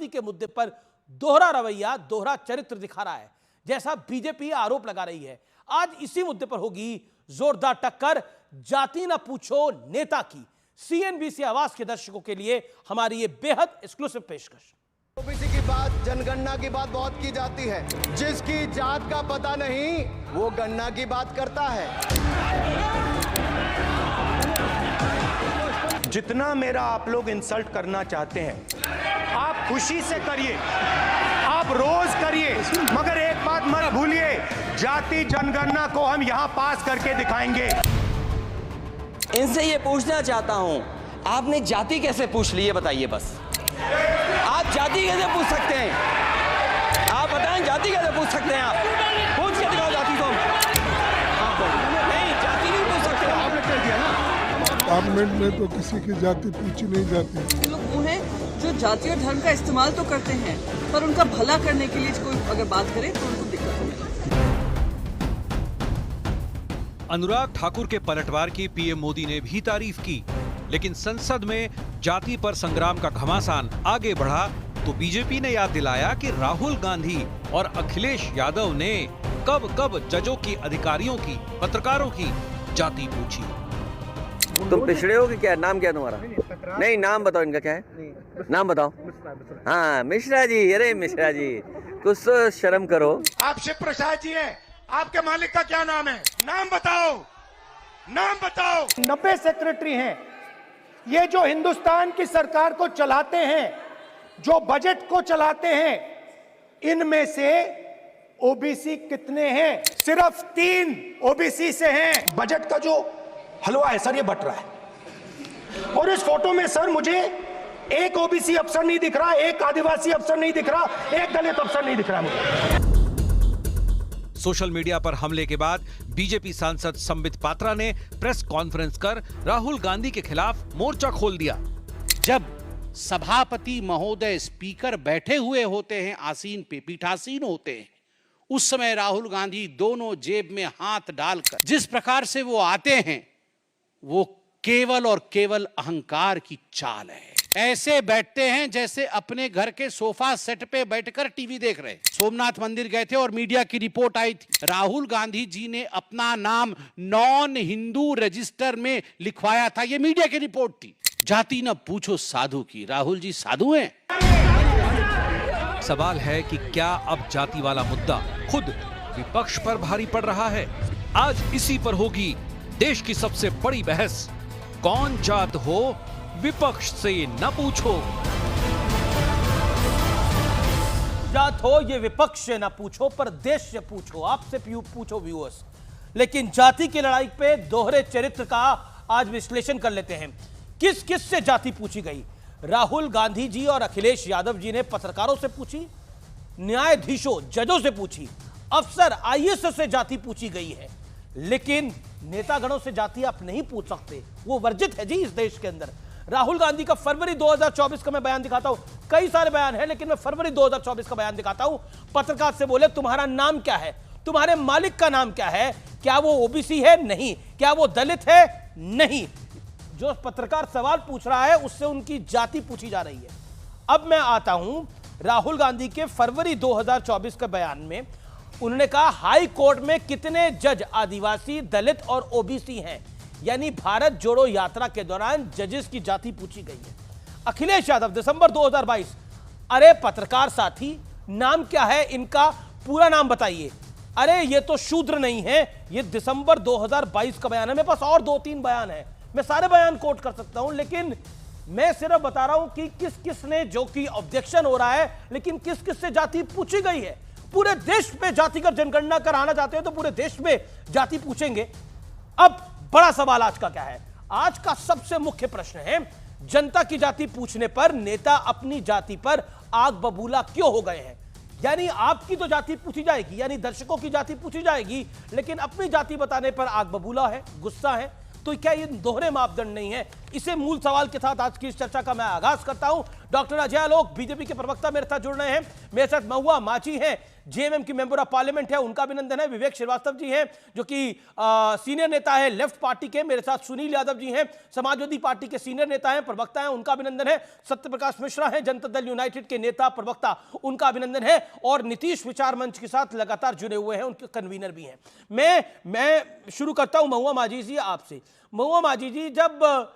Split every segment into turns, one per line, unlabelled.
जाति के मुद्दे पर दोहरा रवैया, दोहरा चरित्र दिखा रहा है, जैसा बीजेपी आरोप लगा रही है। आज इसी मुद्दे पर होगी जोरदार टक्कर, जाति न पूछो नेता की। सीएनबीसी आवाज के दर्शकों के लिए हमारी ये बेहद एक्सक्लूसिव पेशकश।
ओबीसी की बात, जनगणना की बात बहुत की जाती है। जिसकी जात का पता नहीं वो गणना की बात करता है।
जितना मेरा आप लोग इंसल्ट करना चाहते हैं आप खुशी से करिए, आप रोज करिए, मगर एक बात मत भूलिए, जाति जनगणना को हम यहां पास करके दिखाएंगे।
इनसे ये पूछना चाहता हूं, आपने जाति कैसे पूछ ली, ये बताइए बस। आप जाति कैसे पूछ सकते हैं? आप बताएं, जाति कैसे पूछ सकते हैं? आप पूछ के दिखाओ जाति को। नहीं, जाति नहीं पूछ सकते। आपने कह दिया ना,
पार्लियामेंट में तो किसी की जाति पूछी नहीं जाती।
लोग वो हैं जो जाति और धर्म का इस्तेमाल तो करते हैं, पर उनका भला करने के लिए कोई अगर बात करे तो उनको दिक्कत होगी।
अनुराग ठाकुर के पलटवार की पीएम मोदी ने भी तारीफ की, लेकिन संसद में जाति पर संग्राम का घमासान आगे बढ़ा तो बीजेपी ने याद दिलाया कि राहुल गांधी और अखिलेश यादव ने कब कब जजों की, अधिकारियों की, पत्रकारों की जाति पूछी।
तुम पिछड़े हो कि क्या? नाम क्या तुम्हारा? नहीं, नाम बताओ, इनका क्या है? नाम बताओ। हाँ, मिश्रा जी। अरे मिश्रा जी, कुछ तो शर्म करो।
आप शिव प्रसाद जी हैं, आपके मालिक का क्या नाम है? नाम बताओ, नाम बताओ।
90 सेक्रेटरी हैं, ये जो हिंदुस्तान की सरकार को चलाते हैं, जो बजट को चलाते हैं, इनमें से ओबीसी कितने हैं? सिर्फ 3 ओबीसी से हैं।
बजट का जो हलवा है सर, ये बट रहा है। और इस फोटो में सर मुझे एक ओबीसी अफसर नहीं दिख रहा, एक आदिवासी अफसर नहीं दिख रहा, एक दलित अफसर नहीं दिख रहा मुझे।
सोशल मीडिया पर हमले के बाद बीजेपी सांसद संबित पात्रा ने प्रेस कॉन्फ्रेंस कर राहुल गांधी के खिलाफ मोर्चा खोल दिया।
जब सभापति महोदय स्पीकर बैठे हुए होते हैं, आसीन पे पीठासीन होते हैं, उस समय राहुल गांधी दोनों जेब में हाथ डालकर जिस प्रकार से वो आते हैं, वो केवल और केवल अहंकार की चाल है। ऐसे बैठते हैं जैसे अपने घर के सोफा सेट पे बैठकर टीवी देख रहे। सोमनाथ मंदिर गए थे और मीडिया की रिपोर्ट आई थी, राहुल गांधी जी ने अपना नाम नॉन हिंदू रजिस्टर में लिखवाया था। ये मीडिया की रिपोर्ट थी। जाति न पूछो साधु की। राहुल जी साधु हैं?
सवाल है कि क्या अब जाति वाला मुद्दा खुद विपक्ष पर भारी पड़ रहा है? आज इसी पर होगी देश की सबसे बड़ी बहस। कौन जात हो, विपक्ष से न पूछो।
जात हो ये विपक्ष से न पूछो, पर देश से पूछो, आपसे पूछो व्यूअर्स। लेकिन जाति की लड़ाई पे दोहरे चरित्र का आज विश्लेषण कर लेते हैं। किस किस से जाति पूछी गई? राहुल गांधी जी और अखिलेश यादव जी ने पत्रकारों से पूछी, न्यायाधीशों, जजों से पूछी, अफसर आईएएस से जाति पूछी गई है। लेकिन नेतागणों से जाति आप नहीं पूछ सकते, वो वर्जित है जी इस देश के अंदर। राहुल गांधी का फरवरी 2024 का मैं बयान दिखाता हूं, कई सारे बयान हैं, लेकिन मैं फरवरी 2024 का बयान दिखाता हूं। पत्रकार से बोले, तुम्हारा नाम क्या है? तुम्हारे मालिक का नाम क्या है? क्या वो ओबीसी है? नहीं। क्या वो दलित है? नहीं। जो पत्रकार सवाल पूछ रहा है उससे उनकी जाति पूछी जा रही है। अब मैं आता हूं राहुल गांधी के फरवरी 2024 के बयान में। उन्होंने कहा, हाई कोर्ट में कितने जज आदिवासी, दलित और ओबीसी हैं? यानी भारत जोड़ो यात्रा के दौरान जजेस की जाति पूछी गई है। अखिलेश यादव, दिसंबर 2022, अरे पत्रकार साथी, नाम क्या है इनका? पूरा नाम बताइए। अरे ये तो शूद्र नहीं है। ये दिसंबर 2022 का बयान है। मेरे पास और 2-3 बयान है, मैं सारे बयान कोट कर सकता हूं, लेकिन मैं सिर्फ बता रहा हूं कि किस किस ने, जो कि ऑब्जेक्शन हो रहा है, लेकिन किस किस से जाति पूछी गई है। पूरे देश में जातिगत जनगणना कराना चाहते हैं तो पूरे देश में जाति पूछेंगे। अब बड़ा सवाल आज का क्या है? आज का सबसे मुख्य प्रश्न है, जनता की जाति पूछने पर नेता अपनी जाति पर आग बबूला क्यों हो गए हैं? यानी आपकी तो जाति पूछी जाएगी, यानी दर्शकों की जाति पूछी जाएगी, लेकिन अपनी जाति बताने पर आग बबूला है, गुस्सा है। तो क्या ये दोहरे मापदंड नहीं है? इसे मूल सवाल के साथ आज की इस चर्चा का मैं आगाज करता हूं। डॉक्टर अजय आलोक बीजेपी के प्रवक्ता मेरे साथ जुड़ रहे हैं। मेरे साथ महुआ माझी हैं, जेएमएम की मेंबर ऑफ पार्लियामेंट है, उनका अभिनंदन है। विवेक श्रीवास्तव जी हैं जो कि सीनियर नेता है लेफ्ट पार्टी के। मेरे साथ सुनील यादव जी हैं, समाजवादी पार्टी के सीनियर नेता हैं, प्रवक्ता हैं, उनका अभिनंदन है। सत्यप्रकाश मिश्रा हैं, जनता दल यूनाइटेड के नेता प्रवक्ता, उनका अभिनंदन है। और नीतीश विचार मंच के साथ लगातार जुड़े हुए हैं, उनके कन्वीनर भी हैं। मैं शुरू करता हूं महुआ माझी जी आपसे। महुआ माझी जी, जब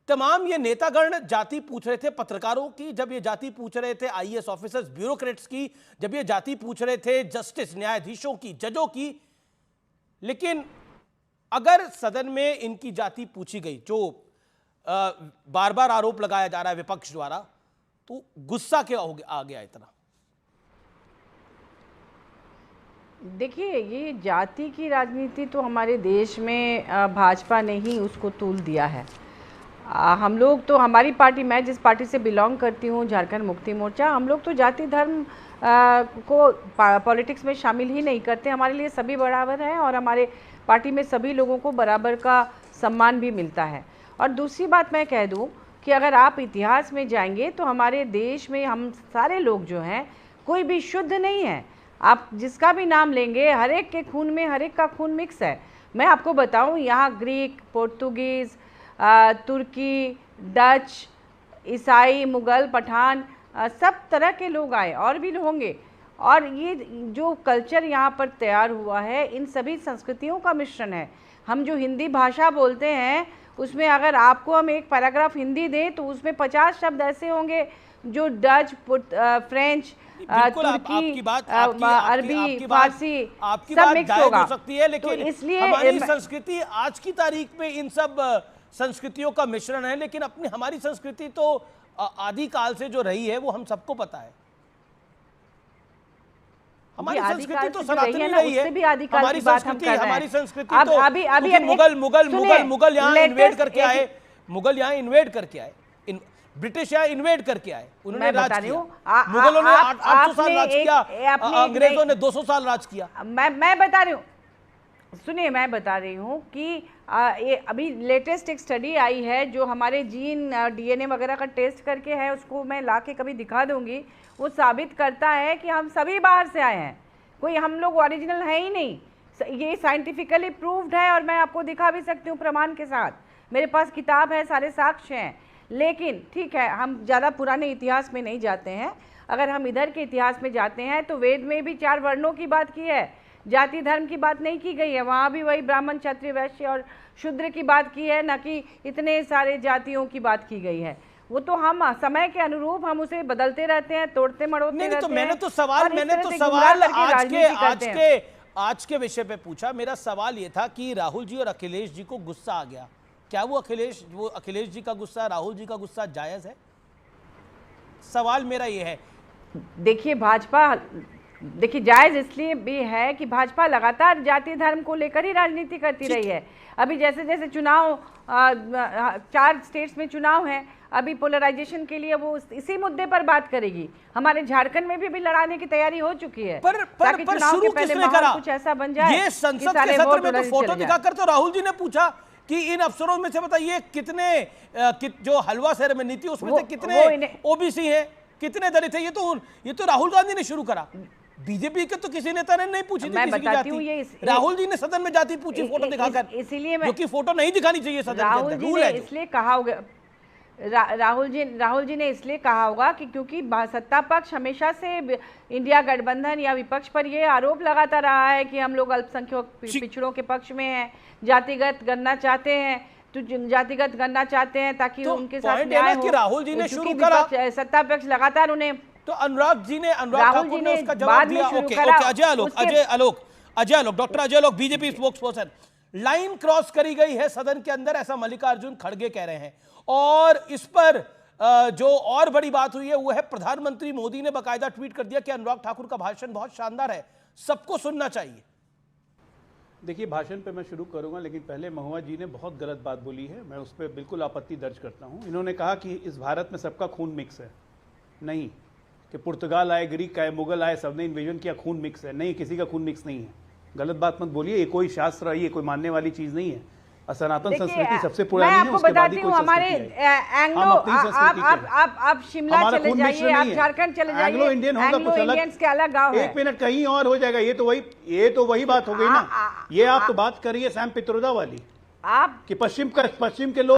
तमाम ये नेतागण जाति पूछ रहे थे पत्रकारों की, जब ये जाति पूछ रहे थे आईएएस ऑफिसर्स ब्यूरोक्रेट्स की, जब ये जाति पूछ रहे थे जस्टिस न्यायाधीशों की, जजों की, लेकिन अगर सदन में इनकी जाति पूछी गई, जो बार बार आरोप लगाया जा रहा है विपक्ष द्वारा, तो गुस्सा क्या आ गया इतना?
देखिए, ये जाति की राजनीति तो हमारे देश में भाजपा ने ही उसको तूल दिया है। हम लोग तो, हमारी पार्टी, मैं जिस पार्टी से बिलोंग करती हूँ, झारखंड मुक्ति मोर्चा, हम लोग तो जाति धर्म को पॉलिटिक्स में शामिल ही नहीं करते। हमारे लिए सभी बराबर हैं और हमारे पार्टी में सभी लोगों को बराबर का सम्मान भी मिलता है। और दूसरी बात मैं कह दूँ कि अगर आप इतिहास में जाएंगे तो हमारे देश में हम सारे लोग जो हैं, कोई भी शुद्ध नहीं है। आप जिसका भी नाम लेंगे, हर एक के खून में हर एक का खून मिक्स है। मैं आपको बताऊं, यहाँ ग्रीक, पोर्तुगीज़, तुर्की, डच, ईसाई, मुग़ल, पठान, सब तरह के लोग आए और भी होंगे। और ये जो कल्चर यहाँ पर तैयार हुआ है, इन सभी संस्कृतियों का मिश्रण है। हम जो हिंदी भाषा बोलते हैं, उसमें अगर आपको हम एक पैराग्राफ हिंदी दें तो उसमें 50 शब्द ऐसे होंगे जो डच, फ्रेंच, तुर्की, अरबी, फारसी, सब मिक्स होगा।
हो सकती है, लेकिन तो इसलिए हमारी संस्कृति आज की तारीख में इन सब संस्कृतियों का मिश्रण है। लेकिन हमारी संस्कृति तो आदिकाल से जो रही है वो हम सबको पता है। हमारी संस्कृति तो सनातनी रही है। हमारी संस्कृति तो मुगल यहाँ इन्वेड करके आए, ब्रिटिश यहाँ इन्वेड करके आए, उन्होंने राज किया। मुगलों ने 800 साल राज किया, अंग्रेजों ने 200 साल राज किया।
मैं बता रही हूँ, सुनिए, मैं बता रही हूँ कि ये अभी लेटेस्ट एक स्टडी आई है जो हमारे जीन, डीएनए वगैरह का टेस्ट करके है, उसको मैं ला के कभी दिखा दूंगी। वो साबित करता है कि हम सभी बाहर से आए हैं, कोई हम लोग ओरिजिनल है ही नहीं। ये साइंटिफिकली प्रूव्ड है और मैं आपको दिखा भी सकती हूँ प्रमाण के साथ। मेरे पास किताब है, सारे साक्ष्य हैं। लेकिन ठीक है, हम ज़्यादा पुराने इतिहास में नहीं जाते हैं। अगर हम इधर के इतिहास में जाते हैं तो वेद में भी 4 वर्णों की बात की है, जाति धर्म की बात नहीं की गई है। वहाँ भी वही ब्राह्मण, क्षत्रिय, वैश्य और शूद्र की बात की है, न कि इतने सारे जातियों की बात की गई है। वो तो हम समय के अनुरूप हम उसे बदलते रहते हैं, तोड़ते मड़ोते रहते हैं।
मैंने तो सवाल आज के विषय पे पूछा। मेरा सवाल ये था कि राहुल जी और अखिलेश जी को गुस्सा आ गया, क्या वो अखिलेश जी का गुस्सा, राहुल जी का गुस्सा जायज है? सवाल मेरा ये है।
देखिए, भाजपा, देखिए जायज इसलिए भी है कि भाजपा लगातार जाति धर्म को लेकर ही राजनीति करती रही है। अभी जैसे जैसे चुनाव, 4 स्टेट्स में चुनाव है, अभी पोलराइजेशन के लिए वो इसी मुद्दे पर बात करेगी। हमारे झारखंड में भी लड़ाने की तैयारी हो चुकी है, ताकि चुनाव के पहले माहौल कुछ ऐसा बन जाए।
ये संसद के सत्र में तो फोटो दिखाकर तो राहुल जी ने पूछा कि इन अफसरों में से बताइए कितने, जो हलवा सेरेमनी थी उसमें से कितने ओबीसी हैं, कितने दलित हैं। ये तो राहुल गांधी ने शुरू करा, बीजेपी के तो किसी नेता ने नहीं पूछी थी किसी की जाति। राहुल जी ने सदन में जाति पूछी फोटो दिखाकर,
इसीलिए
क्योंकि फोटो नहीं दिखानी चाहिए सदन के अंदर, रूल है।
इसलिए कहा होगा राहुल जी ने इसलिए कहा होगा कि क्योंकि सत्ता पक्ष हमेशा से इंडिया गठबंधन या विपक्ष पर यह आरोप लगाता रहा है कि हम लोग अल्पसंख्यक पिछड़ों के पक्ष में हैं, जातिगत गणना चाहते हैं, तो जातिगत गणना चाहते हैं ताकि तो उनके साथ न्याय हो।
राहुल जी ने शुरू करा,
सत्ता पक्ष लगातार उन्हें,
तो अनुराग ठाकुर ने उसका जवाब दिया। Ajay Alok, doctor Ajay Alok, BJP spokesperson, line cross करी गई है सदन के अंदर, ऐसा मल्लिकार्जुन खड़गे कह रहे हैं। और इस पर जो और बड़ी बात हुई है वो है प्रधानमंत्री मोदी ने बाकायदा ट्वीट कर दिया कि अनुराग ठाकुर का भाषण बहुत शानदार है, सबको सुनना चाहिए।
देखिए, भाषण पे मैं शुरू करूंगा, लेकिन पहले महुआ जी ने बहुत गलत बात बोली है, मैं उस पर बिल्कुल आपत्ति दर्ज करता हूं। इन्होंने कहा कि इस भारत में सबका खून मिक्स है। नहीं, कि पुर्तगाल आए, ग्रीक आए, मुगल आए, सबने इन्वेजन किया, खून मिक्स है। नहीं, किसी का खून मिक्स नहीं है, गलत बात मत बोलिए। ये कोई शास्त्र, ये कोई मानने वाली चीज़ नहीं है। सनातन
देखिए,
संस्कृति सबसे
मैं
पुरानी है,
आपको
उसके बाद
बताती
ही
हूँ
कोई
हमारे
संस्कृति आई।
एंग्लो
हम अपनी संस्कृति के हैं।
आप शिमला
हमारा
चले
खून मिक्स
जाइए, आप
नहीं है।
झारखंड चले जाइए,
एंग्लो इंडियन होगा
एंग्लो
कुछ अलग।
इंडियंस के अलग गांव है।
एक मिनट, कहीं और हो जाएगा। ये तो वही बात हो गई ना। ये आप तो बात करिए सैम पित्रोदा वाली,
आप
कि पश्चिम के लोग